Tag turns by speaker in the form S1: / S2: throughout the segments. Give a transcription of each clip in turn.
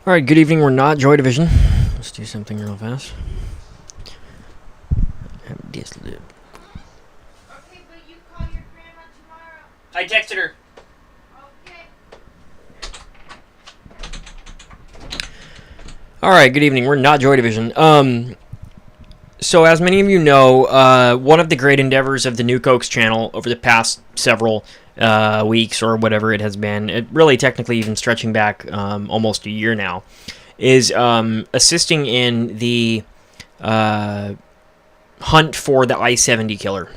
S1: Alright, good evening. We're not Joy Division. Let's do something real fast. This lip.
S2: Okay, but you call your grandma tomorrow.
S1: I texted her.
S2: Okay.
S1: Alright, good evening. We're not Joy Division. So as many of you know, one of the great endeavors of the New Cokes channel over the past several weeks or whatever it has been, it really technically even stretching back almost a year now, is assisting in the hunt for the I-70 killer.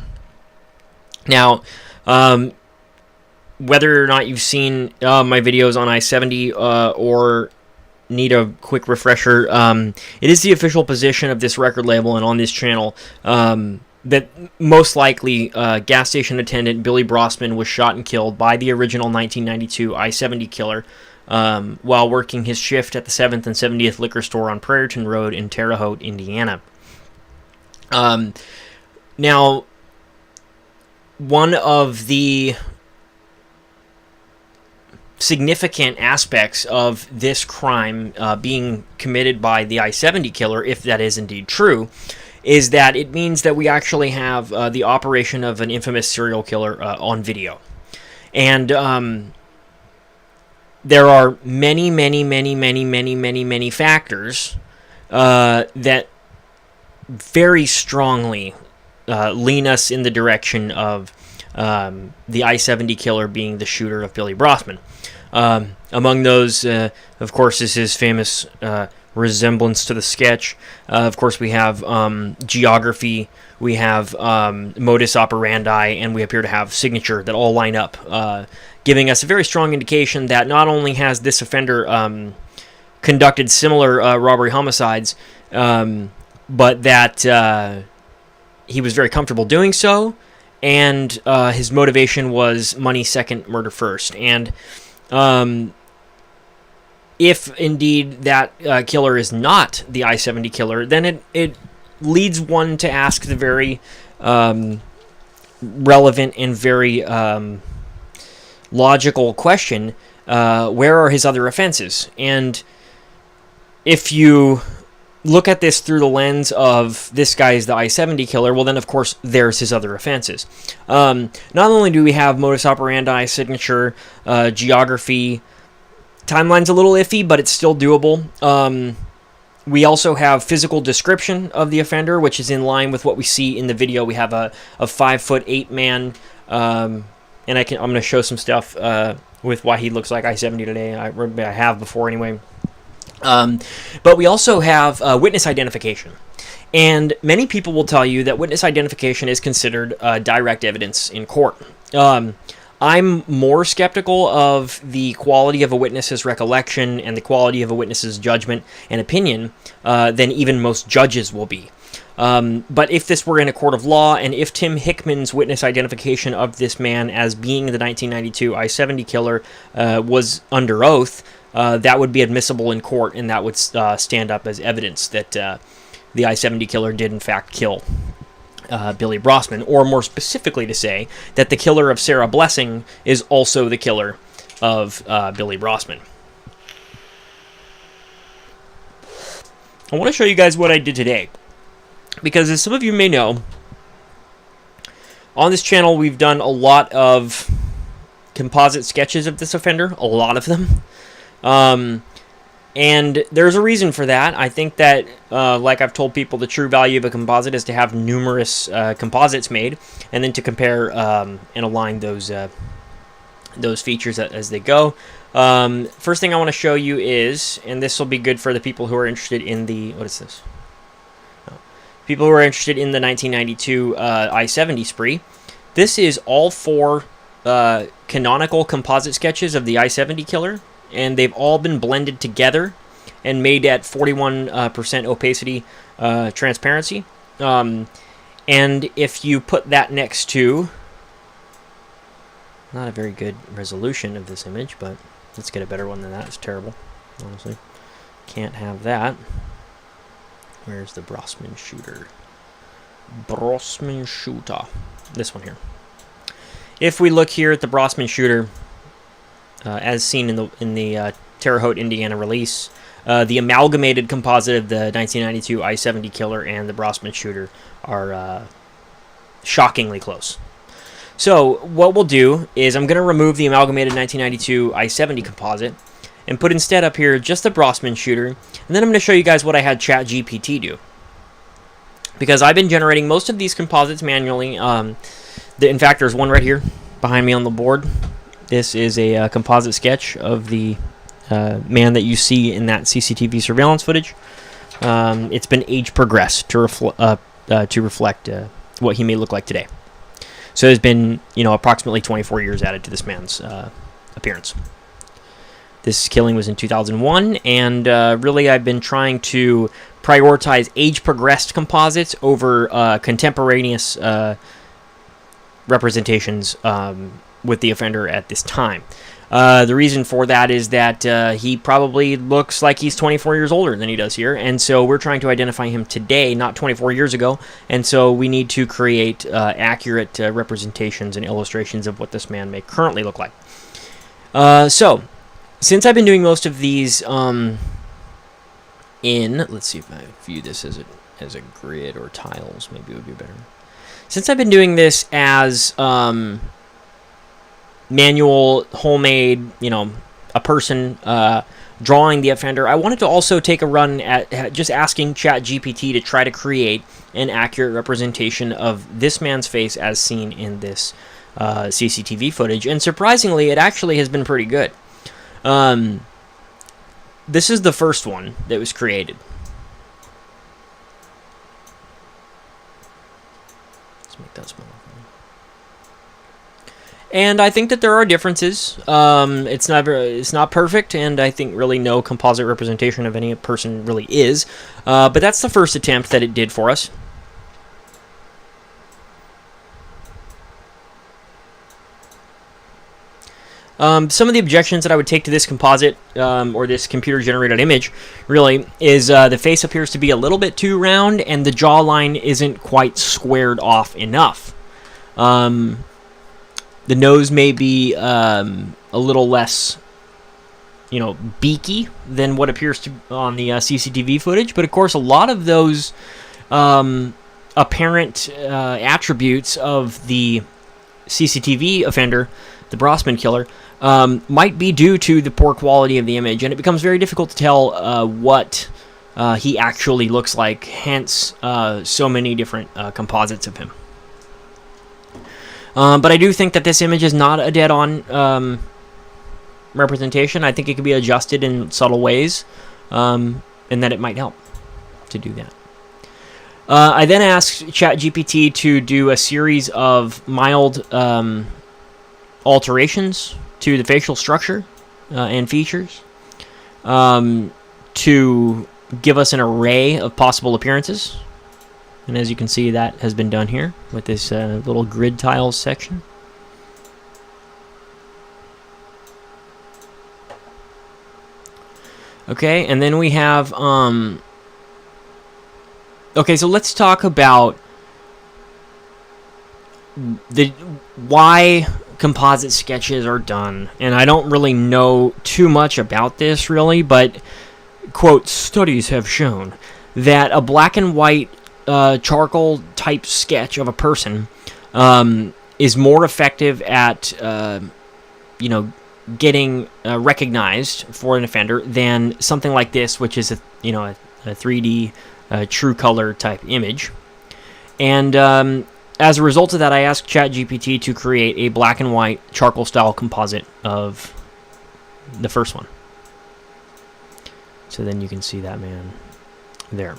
S1: Now, whether or not you've seen my videos on I-70 or need a quick refresher, it is the official position of this record label and on this channel that most likely gas station attendant Billy Brossman was shot and killed by the original 1992 I-70 killer while working his shift at the 7th and 70th liquor store on Prairieton Road in Terre Haute, Indiana. Now, one of the significant aspects of this crime being committed by the I-70 killer, if that is indeed true, is that it means that we actually have the operation of an infamous serial killer on video. And there are many factors that very strongly lean us in the direction of the I-70 killer being the shooter of Billy Brossman. Among those, of course, is his famous resemblance to the sketch. Of course, we have geography, we have modus operandi, and we appear to have signature that all line up, giving us a very strong indication that not only has this offender conducted similar robbery homicides, but that he was very comfortable doing so, and his motivation was money second, murder first. And if indeed that killer is not the I-70 killer, then it leads one to ask the very relevant and very logical question, where are his other offenses? And if you look at this through the lens of this guy is the I-70 killer, well then of course there's his other offenses. Not only do we have modus operandi, signature, geography, timeline's a little iffy, but it's still doable. We also have physical description of the offender, which is in line with what we see in the video. We have a 5'8" man, and I'm going to show some stuff with why he looks like I-70 today. I have before anyway. But we also have witness identification. And many people will tell you that witness identification is considered direct evidence in court. I'm more skeptical of the quality of a witness's recollection and the quality of a witness's judgment and opinion than even most judges will be. But if this were in a court of law, and if Tim Hickman's witness identification of this man as being the 1992 I-70 killer was under oath, that would be admissible in court, and that would stand up as evidence that the I-70 killer did in fact kill Billy Brossman, or more specifically to say that the killer of Sarah Blessing is also the killer of Billy Brossman. I want to show you guys what I did today, because as some of you may know, on this channel we've done a lot of composite sketches of this offender, a lot of them. And there's a reason for that. I think that, like I've told people, the true value of a composite is to have numerous composites made, and then to compare and align those features as they go. First thing I want to show you is, and this will be good for the people who are interested in the, what is this? Oh. People who are interested in the 1992 I-70 spree. This is all four canonical composite sketches of the I-70 killer, and they've all been blended together and made at 41% opacity transparency. And if you put that next to, not a very good resolution of this image, but let's get a better one than that. It's terrible, honestly. Can't have that. Where's the Brossman shooter? Brossman shooter. This one here. If we look here at the Brossman shooter, as seen in the Terre Haute, Indiana release, the amalgamated composite of the 1992 I-70 killer and the Brossman shooter are shockingly close. So what we'll do is I'm going to remove the amalgamated 1992 I-70 composite and put instead up here just the Brossman shooter, and then I'm going to show you guys what I had ChatGPT do. Because I've been generating most of these composites manually. In fact, there's one right here behind me on the board. This is a composite sketch of the man that you see in that CCTV surveillance footage. It's been age progressed to reflect what he may look like today. So there's been, approximately 24 years added to this man's appearance. This killing was in 2001, and really I've been trying to prioritize age-progressed composites over contemporaneous representations with the offender at this time. The reason for that is that he probably looks like he's 24 years older than he does here, and so we're trying to identify him today, not 24 years ago, and so we need to create accurate representations and illustrations of what this man may currently look like. So, since I've been doing most of these let's see if I view this as a grid or tiles, maybe it would be better. Since I've been doing this as manual, homemade, a person drawing the offender, I wanted to also take a run at just asking ChatGPT to try to create an accurate representation of this man's face as seen in this CCTV footage, and surprisingly, it actually has been pretty good. This is the first one that was created. Let's make that smaller. And I think that there are differences. It's not perfect, and I think really no composite representation of any person really is. But that's the first attempt that it did for us. Some of the objections that I would take to this composite, or this computer-generated image, really, is the face appears to be a little bit too round, and the jawline isn't quite squared off enough. The nose may be a little less, beaky than what appears to on the CCTV footage. But of course, a lot of those apparent attributes of the CCTV offender, the Brossman killer, might be due to the poor quality of the image, and it becomes very difficult to tell what he actually looks like. Hence, so many different composites of him. But I do think that this image is not a dead-on representation. I think it could be adjusted in subtle ways, and that it might help to do that. I then asked ChatGPT to do a series of mild alterations to the facial structure and features to give us an array of possible appearances. And as you can see, that has been done here with this little grid tiles section. Okay, and then we have... okay, so let's talk about why composite sketches are done. And I don't really know too much about this, really, but, quote, studies have shown that a black and white charcoal type sketch of a person is more effective at getting recognized for an offender than something like this, which is a 3D true color type image. And as a result of that, I asked ChatGPT to create a black and white charcoal style composite of the first one. So then you can see that man there.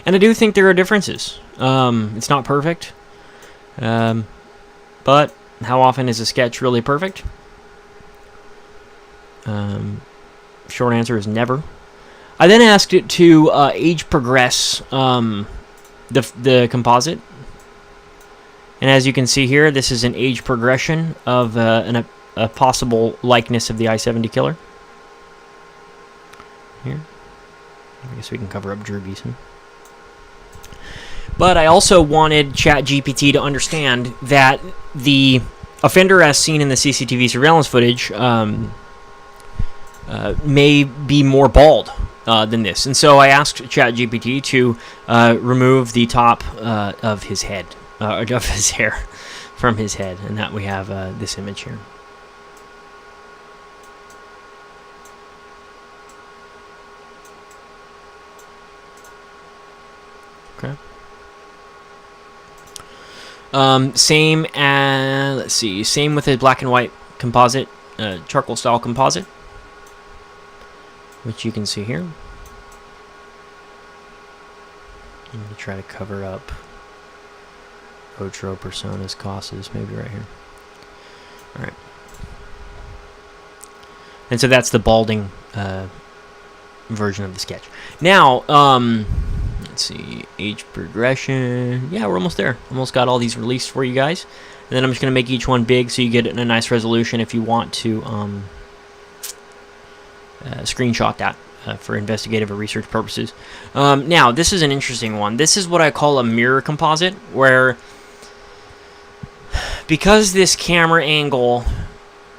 S1: And I do think there are differences. It's not perfect. But how often is a sketch really perfect? Short answer is never. I then asked it to age progress the composite. And as you can see here, this is an age progression of a possible likeness of the I-70 killer. Here. I guess we can cover up Drew Beeson. But I also wanted ChatGPT to understand that the offender, as seen in the CCTV surveillance footage, may be more bald than this. And so I asked ChatGPT to remove the top of his head, of his hair from his head. And that we have this image here. Okay. Same as, let's see, same with the black and white composite, charcoal style composite, which you can see here. I'm going to try to cover up Otro Personas Causes, maybe right here. Alright. And so that's the balding version of the sketch. Now, let's see, age progression. Yeah, we're almost there. Almost got all these released for you guys. And then I'm just going to make each one big so you get it in a nice resolution if you want to screenshot that for investigative or research purposes. Now, this is an interesting one. This is what I call a mirror composite, where because this camera angle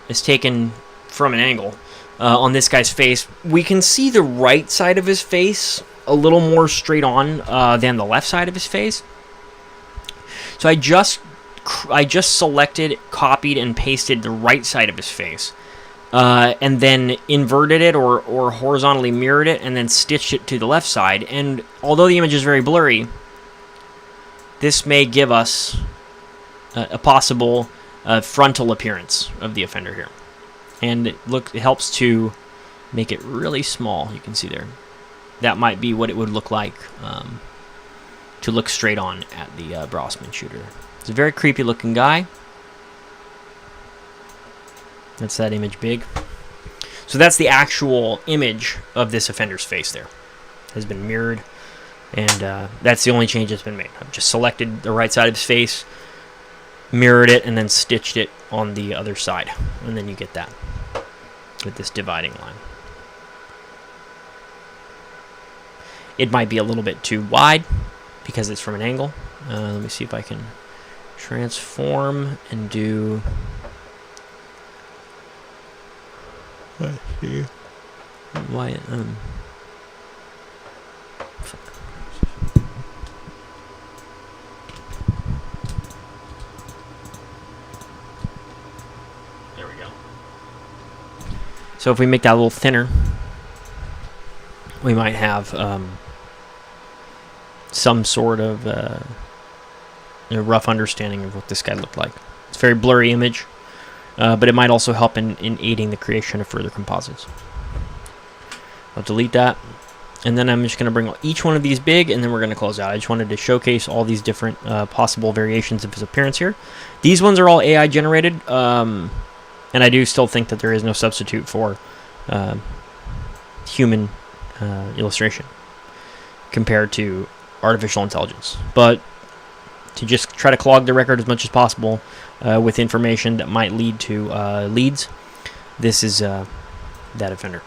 S1: is taken from an angle on this guy's face, we can see the right side of his face a little more straight on than the left side of his face. So I just selected, copied, and pasted the right side of his face, and then inverted it or horizontally mirrored it, and then stitched it to the left side. And although the image is very blurry, this may give us a possible frontal appearance of the offender here. And it helps to make it really small. You can see there. That might be what it would look like to look straight on at the Brossman shooter. It's a very creepy looking guy. That's that image big. So that's the actual image of this offender's face there. Has been mirrored. And that's the only change that's been made. I've just selected the right side of his face, mirrored it, and then stitched it on the other side. And then you get that with this dividing line. It might be a little bit too wide because it's from an angle. Let me see if I can transform and do... Let's see. Why? There we go. So if we make that a little thinner, we might have some sort of a rough understanding of what this guy looked like. It's a very blurry image, but it might also help in aiding the creation of further composites. I'll delete that, and then I'm just going to bring each one of these big, and then we're going to close out. I just wanted to showcase all these different possible variations of his appearance here. These ones are all AI generated, and I do still think that there is no substitute for human illustration compared to artificial intelligence. But to just try to clog the record as much as possible with information that might lead to leads, this is that offender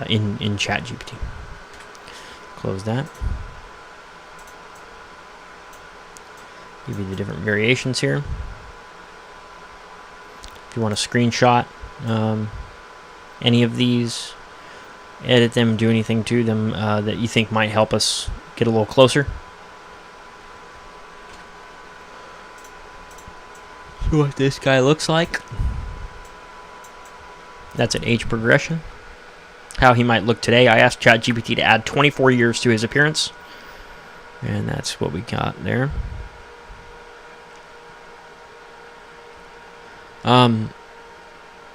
S1: in ChatGPT. Close that. Give you the different variations here. If you want to screenshot any of these, edit them, do anything to them that you think might help us get a little closer. See what this guy looks like. That's an age progression. How he might look today. I asked ChatGPT to add 24 years to his appearance, and that's what we got there.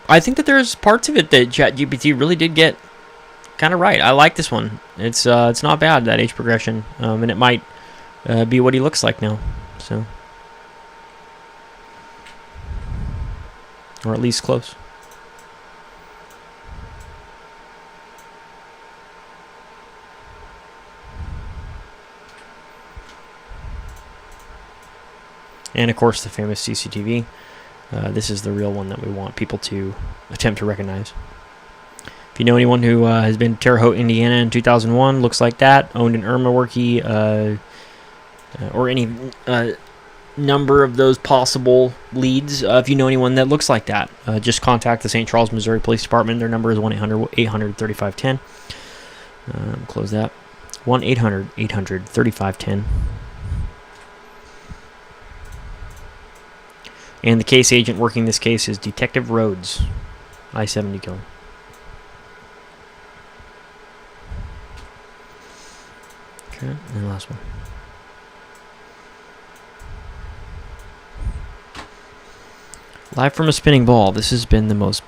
S1: I think that there's parts of it that ChatGPT really did get kind of right. I like this one. It's not bad, that age progression, and it might be what he looks like now. So, or at least close. And of course, the famous CCTV. This is the real one that we want people to attempt to recognize. If you know anyone who has been to Terre Haute, Indiana in 2001, looks like that, owned an Irma Worky or any number of those possible leads. If you know anyone that looks like that, just contact the St. Charles, Missouri Police Department. Their number is 1-800-800-3510. Close that. 1-800-800-3510. And the case agent working this case is Detective Rhodes, I-70 killer. Okay, and the last one. Live from a spinning ball. This has been the most